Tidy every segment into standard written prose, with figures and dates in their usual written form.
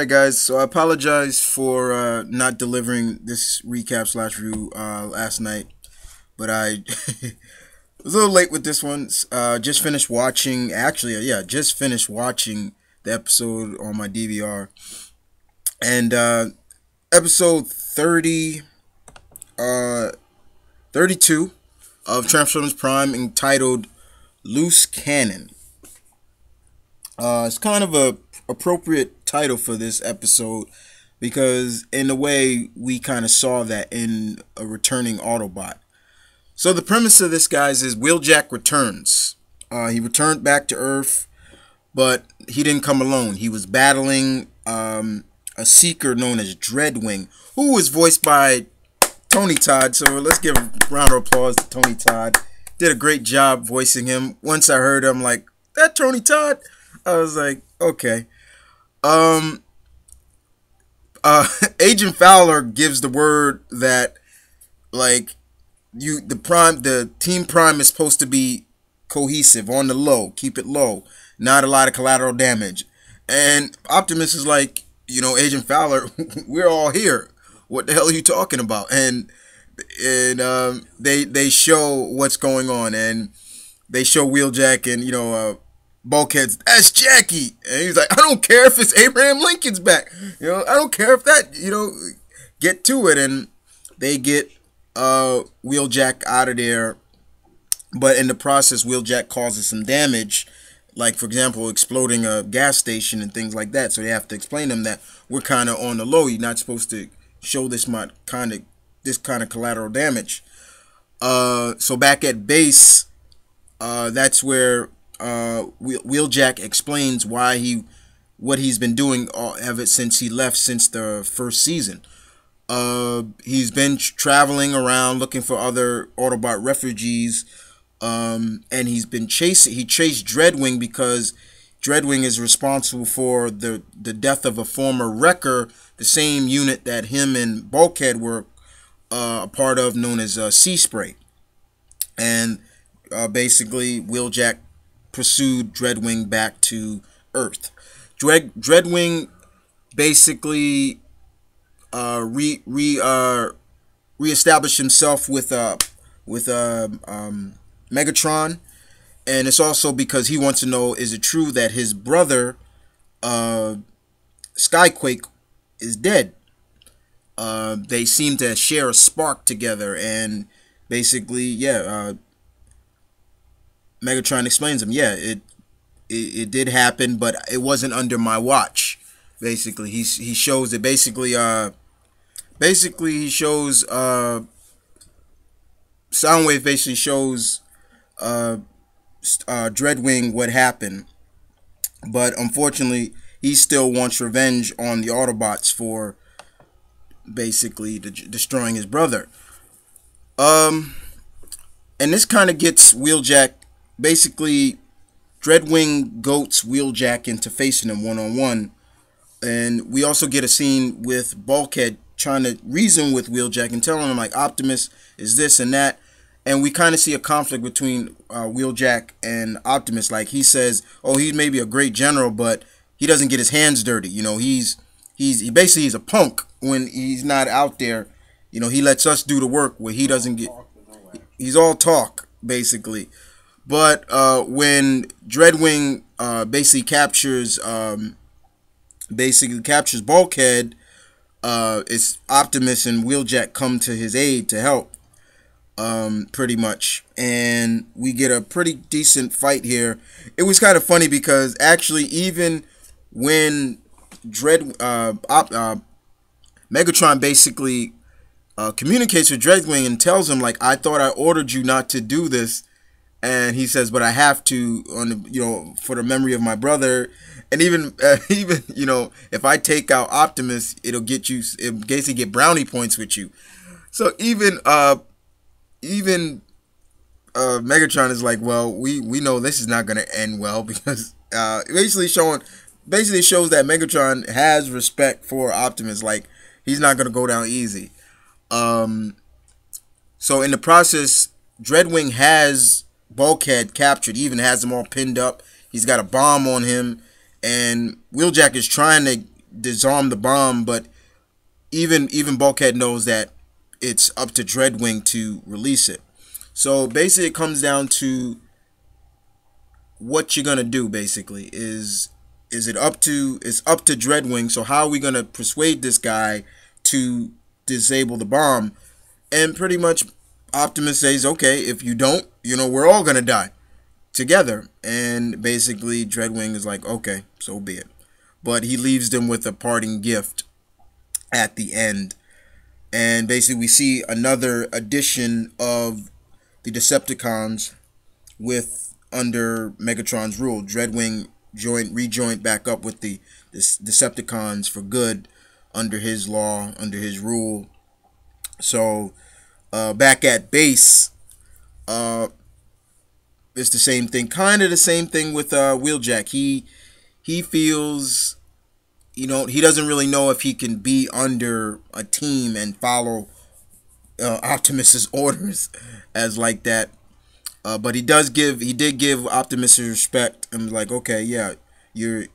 Alright guys, so I apologize for not delivering this recap slash review last night, but I was a little late with this one. Just finished watching, actually, yeah, just finished watching the episode on my DVR, and episode 32 of Transformers Prime, entitled Loose Cannon. It's kind of a appropriate title for this episode because in a way we kind of saw that in a returning Autobot. So the premise of this, guys, is Wheeljack returns. He returned back to Earth, but he didn't come alone. He was battling a seeker known as Dreadwing, who was voiced by Tony Todd. So let's give a round of applause to Tony Todd. Did a great job voicing him. Once I heard him, like, that Tony Todd? I was like, okay. Agent Fowler gives the word that, like, the Team Prime is supposed to be cohesive, on the low, keep it low, not a lot of collateral damage. And Optimus is like, Agent Fowler, we're all here. What the hell are you talking about? And they show what's going on, and they show Wheeljack and Bulkhead's, that's Jackie, and he's like, I don't care if it's Abraham Lincoln's back, I don't care if that, get to it. And they get Wheeljack out of there, but in the process Wheeljack causes some damage, like for example exploding a gas station and things like that. So they have to explain to them that we're kind of on the low, you're not supposed to show this kind of collateral damage. So back at base, that's where Wheeljack explains what he's been doing ever since he left, since the first season. He's been traveling around looking for other Autobot refugees, and he chased Dreadwing because Dreadwing is responsible for the death of a former Wrecker, the same unit that him and Bulkhead were a part of, known as Sea Spray. And basically Wheeljack pursued Dreadwing back to Earth. Dreadwing basically reestablished himself with Megatron, and it's also because he wants to know, is it true that his brother Skyquake is dead? They seem to share a spark together, and basically, yeah, Megatron explains him, yeah, it did happen, but it wasn't under my watch. Basically, he shows it. Basically, he shows Soundwave basically shows Dreadwing what happened, but unfortunately, he still wants revenge on the Autobots for basically destroying his brother. And this kind of gets Wheeljack. Basically, Dreadwing goats Wheeljack into facing him one-on-one. And we also get a scene with Bulkhead trying to reason with Wheeljack and telling him, like, Optimus is this and that. And we kind of see a conflict between Wheeljack and Optimus. Like, he says, oh, he's maybe a great general, but he doesn't get his hands dirty. He's basically he's a punk when he's not out there. He lets us do the work where he doesn't get. He's all talk, basically. But when Dreadwing basically captures Bulkhead, it's Optimus and Wheeljack come to his aid to help, pretty much, and we get a pretty decent fight here. It was kind of funny because actually, even when Megatron basically communicates with Dreadwing and tells him, like, I thought I ordered you not to do this. And he says, but I have to, for the memory of my brother. And even if I take out Optimus, it basically get brownie points with you. So even Megatron is like, well, we know this is not gonna end well, because basically shows that Megatron has respect for Optimus. Like, he's not gonna go down easy. So in the process, Dreadwing has Bulkhead captured. He even has him all pinned up. He's got a bomb on him, and Wheeljack is trying to disarm the bomb, but even Bulkhead knows that it's up to Dreadwing to release it. So basically, it comes down to what you're gonna do. Basically, is it up to it's up to Dreadwing. So how are we gonna persuade this guy to disable the bomb? And pretty much, Optimus says, okay, if you don't, we're all gonna die together. And basically, Dreadwing is like, okay, so be it. But he leaves them with a parting gift at the end. And basically, we see another edition of the Decepticons with under Megatron's rule. Dreadwing rejoined back up with the Decepticons for good under his law, under his rule. So back at base, it's the same thing, kind of the same thing with Wheeljack. He feels, he doesn't really know if he can be under a team and follow Optimus's orders as like that. But he did give Optimus his respect and was like, okay, yeah, you're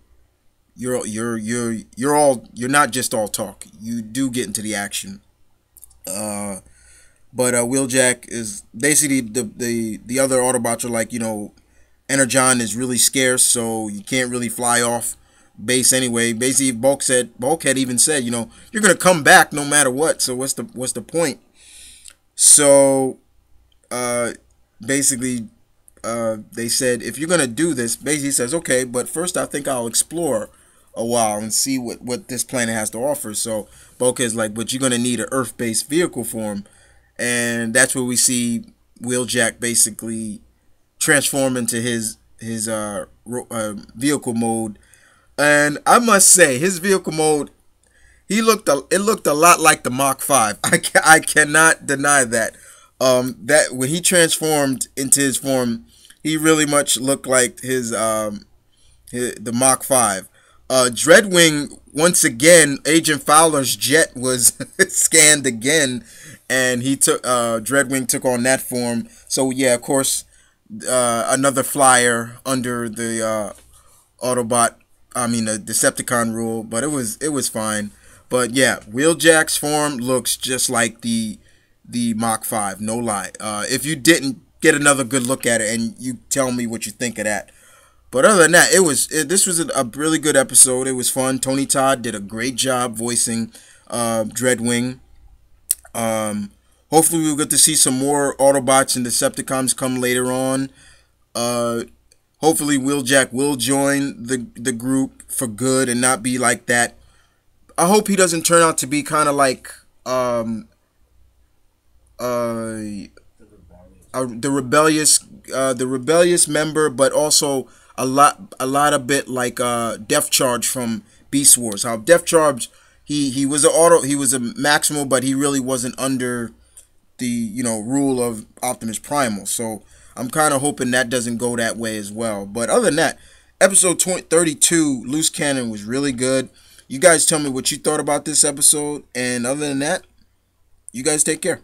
not just all talk. You do get into the action. But Wheeljack is basically the other Autobots are like, Energon is really scarce, so you can't really fly off base anyway. Basically, Bulkhead even said, you're gonna come back no matter what. So what's the point? So basically, they said, if you're gonna do this, basically says, okay, but first I think I'll explore a while and see what this planet has to offer. So Bulkhead's like, but you're gonna need an Earth-based vehicle form, and that's where we see Wheeljack basically transform into his vehicle mode. And I must say, his vehicle mode, it looked a lot like the Mach 5. I cannot deny that. That when he transformed into his form, he really much looked like the Mach 5. Dreadwing, once again, Agent Fowler's jet was scanned again, and Dreadwing took on that form. So yeah, of course, another flyer under the the Decepticon rule, but it was fine. But yeah, Wheeljack's form looks just like the Mach 5, no lie. If you didn't get another good look at it, and you tell me what you think of that. But other than that, this was a really good episode. It was fun. Tony Todd did a great job voicing Dreadwing. Hopefully we'll get to see some more Autobots and Decepticons come later on. Hopefully Wheeljack will join the group for good and not be like that. I hope he doesn't turn out to be kind of like the rebellious member, but also a lot of bit like Death Charge from Beast Wars. How Death Charge, he was a Maximal, but he really wasn't under the rule of Optimus Primal. So I'm kind of hoping that doesn't go that way as well. But other than that, episode 32, Loose Cannon, was really good. You guys tell me what you thought about this episode, and other than that, you guys take care.